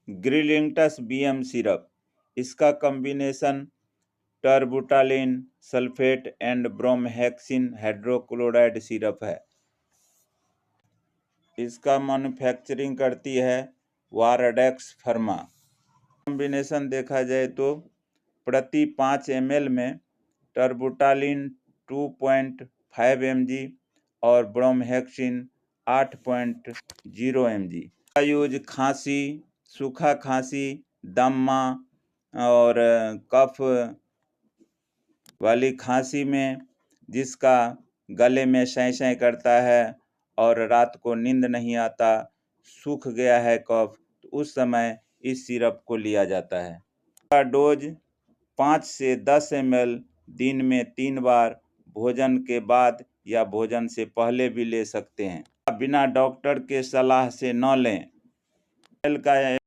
ग्रिलिंटस BM syrup. इसका combination terbutaline sulphate and bromhexine hydrochloride syrup है। इसका मैन्युफैक्चरिंग करती है वारडेक्स फार्मा। कॉम्बिनेशन देखा जाए तो प्रति 5 ml में टर्बुटालिन 2.5 mg और ब्रोमहेक्सिन 8.0 mg का यूज खांसी, सूखा खांसी, दमा और कफ वाली खांसी में, जिसका गले में सैं करता है और रात को नींद नहीं आता, सूख गया है कफ, तो उस समय इस सिरप को लिया जाता है। का डोज 5 से 10 ml दिन में 3 बार भोजन के बाद या भोजन से पहले भी ले सकते हैं। बिना डॉक्टर के सलाह से न लें। का